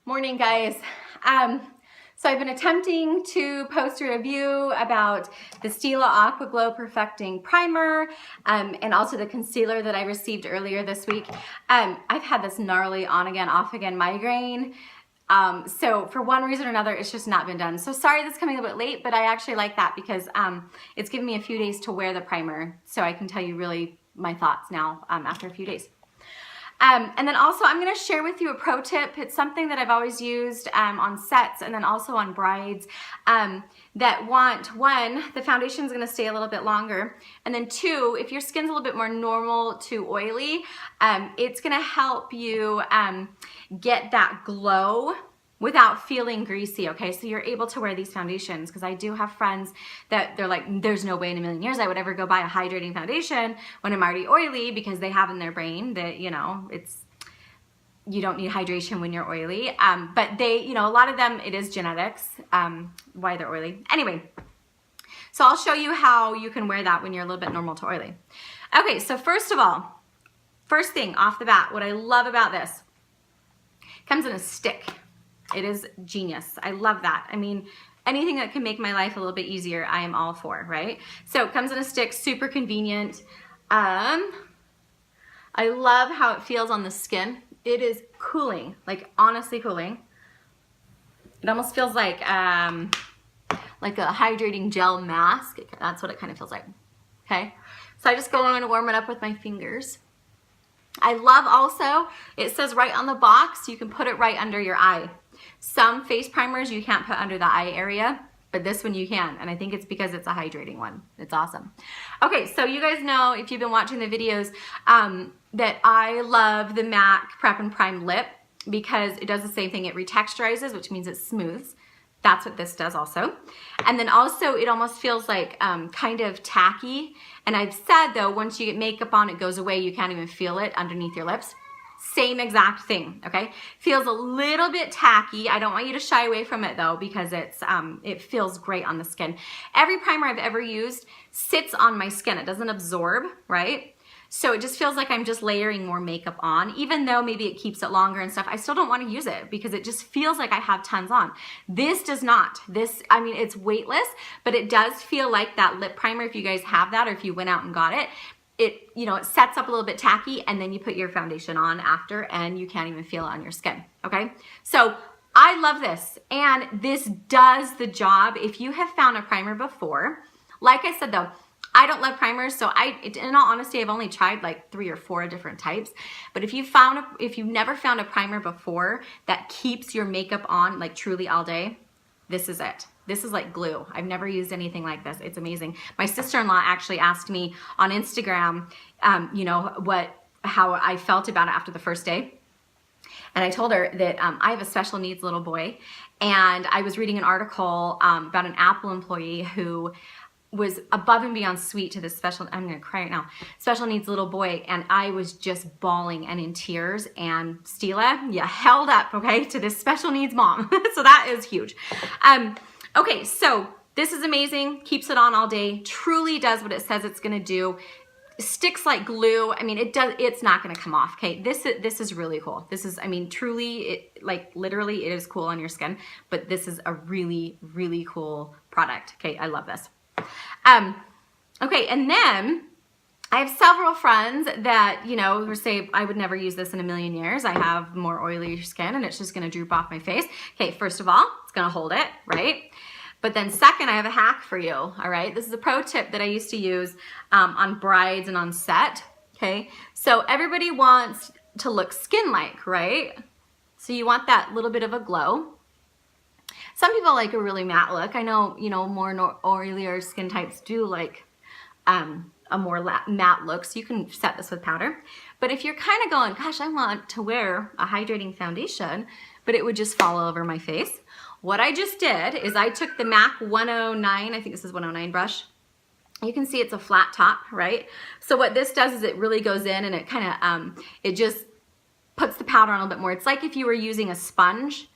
Morning, guys. So I've been attempting to post a review about the Stila Aqua Glow Perfecting Primer and also the concealer that I received earlier this week. I've had this gnarly on again, off again migraine. So for one reason or another, it's just not been done. So sorry this is coming a bit late, but I actually like that because it's given me a few days to wear the primer so I can tell you really my thoughts now after a few days. And then also I'm going to share with you a pro tip. It's something that I've always used on sets and then also on brides that want, one, the foundation is going to stay a little bit longer, and then two, if your skin's a little bit more normal to oily, it's going to help you get that glow without feeling greasy, okay? So you're able to wear these foundations, because I do have friends that they're like, there's no way in a million years I would ever go buy a hydrating foundation when I'm already oily, because they have in their brain that, you know, you don't need hydration when you're oily. But they, you know, a lot of them, it is genetics, why they're oily. Anyway, so I'll show you how you can wear that when you're a little bit normal to oily. Okay, so first of all, first thing off the bat, what I love about this, comes in a stick. It is genius. I love that. I mean, anything that can make my life a little bit easier, I am all for, right? So it comes in a stick, super convenient. I love how it feels on the skin. It is cooling, like honestly cooling. It almost feels like a hydrating gel mask. That's what it kind of feels like, okay? So I just go in and warm it up with my fingers. I love also, it says right on the box, you can put it right under your eye. Some face primers you can't put under the eye area, but this one you can, and I think it's because it's a hydrating one. It's awesome. Okay, so you guys know, if you've been watching the videos, that I love the MAC Prep and Prime Lip because it does the same thing. It retexturizes, which means it smooths. That's what this does also. And then also it almost feels like kind of tacky. And I've said though, once you get makeup on, it goes away. You can't even feel it underneath your lips. Same exact thing, okay? Feels a little bit tacky. I don't want you to shy away from it though, because it feels great on the skin. Every primer I've ever used sits on my skin. It doesn't absorb, right? So it just feels like I'm just layering more makeup on, even though maybe it keeps it longer and stuff. I still don't want to use it because it just feels like I have tons on. This does not. This, I mean, it's weightless, but it does feel like that lip primer. If you guys have that, or if you went out and got it, you know, it sets up a little bit tacky, and then you put your foundation on after and you can't even feel it on your skin, okay? So I love this, and this does the job. If you have found a primer before, like I said though, I don't love primers, so in all honesty, I've only tried like 3 or 4 different types. But if you've never found a primer before that keeps your makeup on like truly all day, this is it. This is like glue. I've never used anything like this. It's amazing. My sister-in-law actually asked me on Instagram, you know, how I felt about it after the first day. And I told her that I have a special needs little boy, and I was reading an article about an Apple employee who was above and beyond sweet to this I'm gonna cry right now, special needs little boy, and I was just bawling and in tears, and Stila, you held up, okay, to this special needs mom. So that is huge. Okay, so this is amazing, keeps it on all day, truly does what it says it's gonna do, sticks like glue. I mean, it's not gonna come off, okay? This is really cool. This is, I mean, truly, like literally it is cool on your skin, but this is a really, really cool product, okay? I love this. Okay, and then I have several friends that, you know, who say, I would never use this in a million years. I have more oily skin and it's just gonna droop off my face. Okay, first of all, it's gonna hold it, right? But then second, I have a hack for you, all right? This is a pro tip that I used to use on brides and on set, okay? So everybody wants to look skin-like, right? So you want that little bit of a glow. Some people like a really matte look. I know, you know, more oilier skin types do like a more matte look, so you can set this with powder. But if you're kind of going, gosh, I want to wear a hydrating foundation, but it would just fall over my face, what I just did is I took the MAC 109, I think this is 109 brush. You can see it's a flat top, right? So what this does is it really goes in and it kind of, it just puts the powder on a little bit more. It's like if you were using a sponge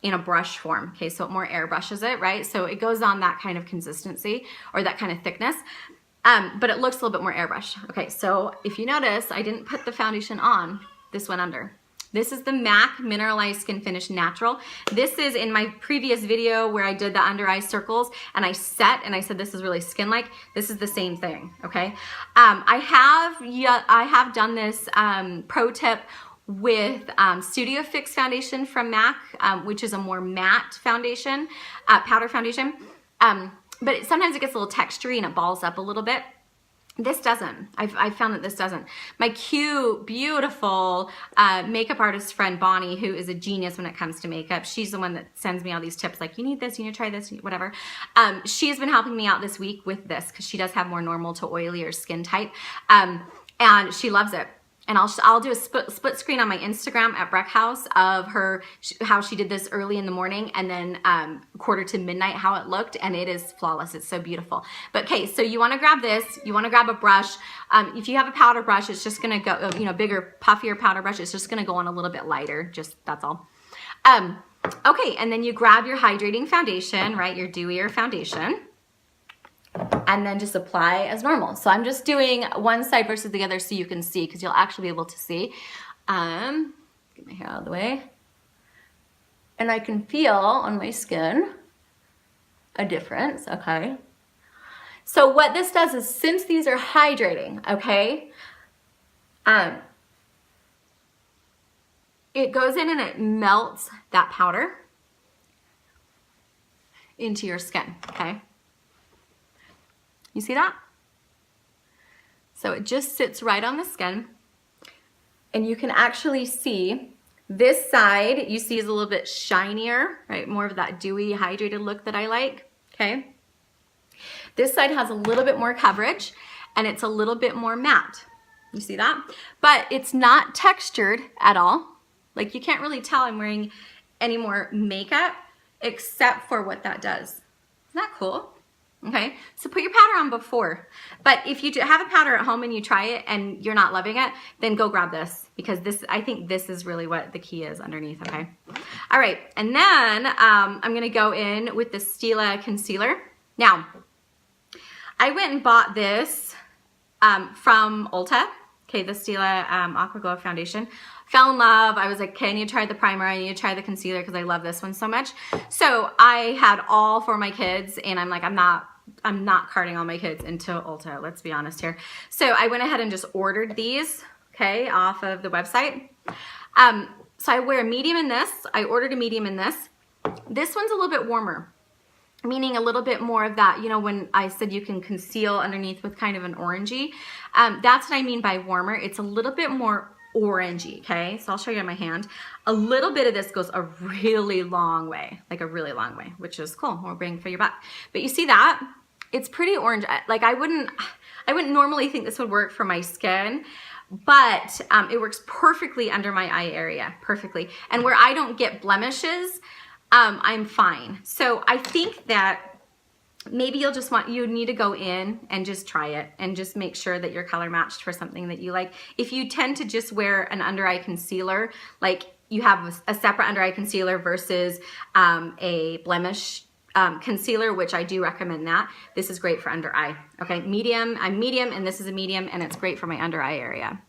in a brush form, okay? So it more airbrushes it, right? So it goes on that kind of consistency or that kind of thickness, but it looks a little bit more airbrush. Okay, so if you notice, I didn't put the foundation on, this went under. This is the MAC Mineralized Skin Finish Natural. This is in my previous video where I did the under eye circles and I set and I said this is really skin-like. This is the same thing, okay? I have done this pro tip with Studio Fix foundation from MAC, which is a more matte foundation, powder foundation. But sometimes it gets a little textury and it balls up a little bit. This doesn't. I've found that this doesn't. My cute, beautiful makeup artist friend, Bonnie, who is a genius when it comes to makeup, she's the one that sends me all these tips like, you need this, you need to try this, whatever. She has been helping me out this week with this because she does have more normal to oilier skin type. And she loves it. And I'll do a split screen on my Instagram at Breckhouse of her, how she did this early in the morning and then quarter to midnight how it looked, and it is flawless. It's so beautiful. But okay, so you want to grab this, you want to grab a brush. If you have a powder brush, it's just going to go, you know, bigger, puffier powder brush, it's just going to go on a little bit lighter, just that's all. Okay, and then you grab your hydrating foundation, right, your dewier foundation. And then just apply as normal. So I'm just doing one side versus the other so you can see, because you'll actually be able to see. Get my hair out of the way. And I can feel on my skin a difference, okay? So what this does is, since these are hydrating, okay, it goes in and it melts that powder into your skin, okay? You see that? So it just sits right on the skin, and you can actually see this side, you see, is a little bit shinier, right? More of that dewy, hydrated look that I like, okay? This side has a little bit more coverage, and it's a little bit more matte. You see that? But it's not textured at all. Like, you can't really tell I'm wearing any more makeup except for what that does. Isn't that cool? Okay, so put your powder on before. But if you do have a powder at home and you try it and you're not loving it, then go grab this, because this, I think this is really what the key is underneath, okay? All right, and then I'm gonna go in with the Stila Concealer. Now, I went and bought this from Ulta, okay, the Stila Aqua Glow Foundation. Fell in love. I was like, okay, I need to try the primer, I need to try the concealer because I love this one so much. So I had all for my kids, and I'm like, I'm not carting all my kids into Ulta, let's be honest here. So I went ahead and just ordered these, okay, off of the website. So I wear a medium in this. I ordered a medium in this. This one's a little bit warmer, meaning a little bit more of that, you know, when I said you can conceal underneath with kind of an orangey, that's what I mean by warmer. It's a little bit more orangey, okay? So I'll show you on my hand. A little bit of this goes a really long way, like a really long way, which is cool. More bang for your buck. But you see that? It's pretty orange. Like, I wouldn't normally think this would work for my skin, but it works perfectly under my eye area, perfectly. And where I don't get blemishes, I'm fine. So I think that maybe you need to go in and just try it and just make sure that you're color matched for something that you like. If you tend to just wear an under eye concealer, like you have a separate under eye concealer versus a blemish concealer, which I do recommend that. This is great for under eye. Okay, medium, I'm medium, and this is a medium, and it's great for my under eye area.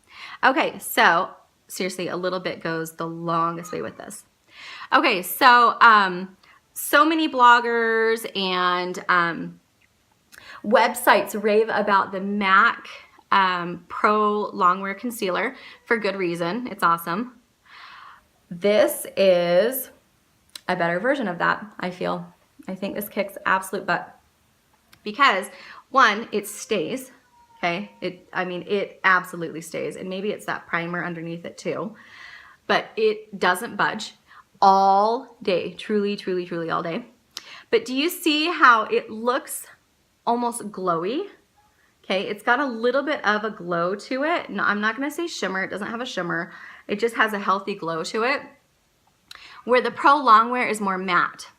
Okay, so seriously, a little bit goes the longest way with this. Okay, so so many bloggers and websites rave about the MAC Pro Longwear Concealer for good reason. It's awesome. This is a better version of that, I feel. I think this kicks absolute butt because, one, it stays, okay? I mean, it absolutely stays, and maybe it's that primer underneath it too, but it doesn't budge all day, truly, truly, truly all day. But do you see how it looks almost glowy? Okay, it's got a little bit of a glow to it. No, I'm not gonna say shimmer, it doesn't have a shimmer. It just has a healthy glow to it. Where the Pro Longwear is more matte,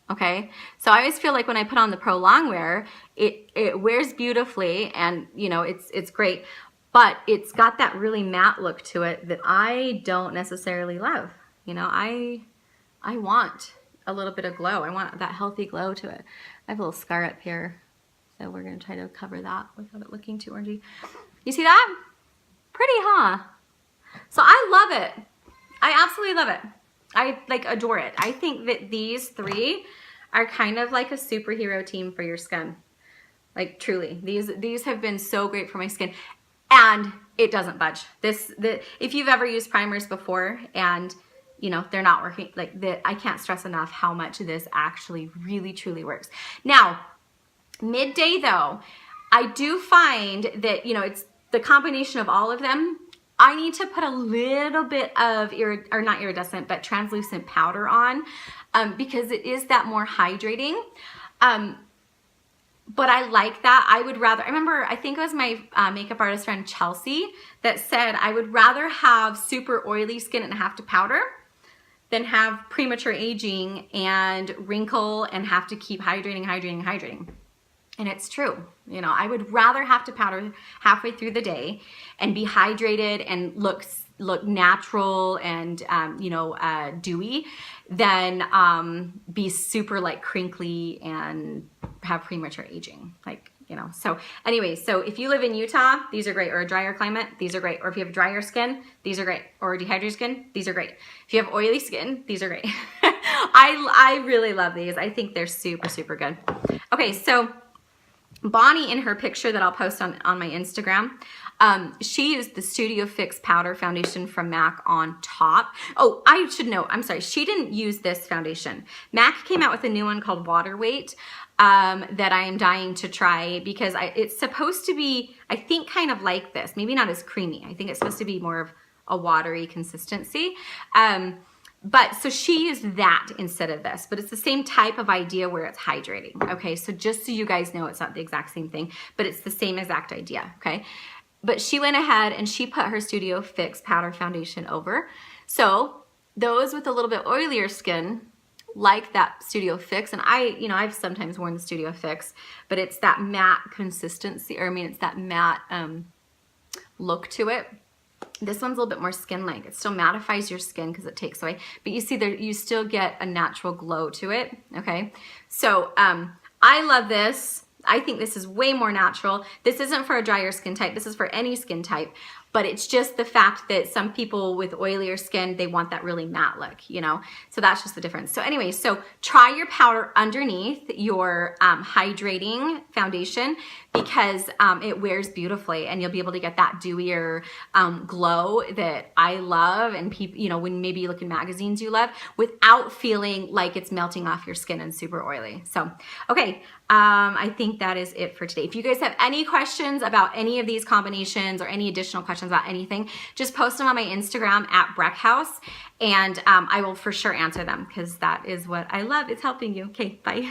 okay? So I always feel like when I put on the Pro Longwear, it wears beautifully and you know, it's great, but it's got that really matte look to it that I don't necessarily love. You know, I want a little bit of glow. I want that healthy glow to it. I have a little scar up here, so we're gonna try to cover that without it looking too orangey. You see that? Pretty, huh? So I love it. I absolutely love it. I like adore it. I think that these three are kind of like a superhero team for your skin. Like truly, these have been so great for my skin, and it doesn't budge. If you've ever used primers before and you know they're not working, like that, I can't stress enough how much this actually really truly works. Now, midday though, I do find that it's the combination of all of them. I need to put a little bit of not iridescent, but translucent powder on because it is that more hydrating. But I like that. I would rather, I remember, I think it was my makeup artist friend Chelsea that said I would rather have super oily skin and have to powder than have premature aging and wrinkle and have to keep hydrating. And it's true. I would rather have to powder halfway through the day and be hydrated and look natural and dewy than be super like crinkly and have premature aging. So anyway, so if you live in Utah, these are great, or a drier climate, these are great. Or if you have drier skin, these are great. Or dehydrated skin, these are great. If you have oily skin, these are great. I really love these. I think they're super, super good. Okay, so Bonnie, in her picture that I'll post on my Instagram, she used the Studio Fix Powder Foundation from MAC on top. Oh, I should note, I'm sorry, she didn't use this foundation. MAC came out with a new one called Water Weight that I am dying to try because it's supposed to be, I think, kind of like this. Maybe not as creamy. I think it's supposed to be more of a watery consistency. But so she used that instead of this, but it's the same type of idea where it's hydrating. Okay, so just so you guys know, it's not the exact same thing, but it's the same exact idea. Okay, but she went ahead and she put her Studio Fix Powder Foundation over. So those with a little bit oilier skin like that Studio Fix, and I've sometimes worn the Studio Fix, but it's that matte consistency, or it's that matte look to it. This one's a little bit more skin-like. It still mattifies your skin because it takes away, but you see there, you still get a natural glow to it, okay? So I love this. I think this is way more natural. This isn't for a drier skin type. This is for any skin type, but it's just the fact that some people with oilier skin, they want that really matte look, So that's just the difference. So anyway, so try your powder underneath your hydrating foundation because it wears beautifully and you'll be able to get that dewier glow that I love and people, when maybe you look in magazines you love without feeling like it's melting off your skin and super oily. So, okay, I think that is it for today. If you guys have any questions about any of these combinations or any additional questions about anything, just post them on my Instagram at Breckhouse and I will for sure answer them because that is what I love. It's helping you. Okay, bye.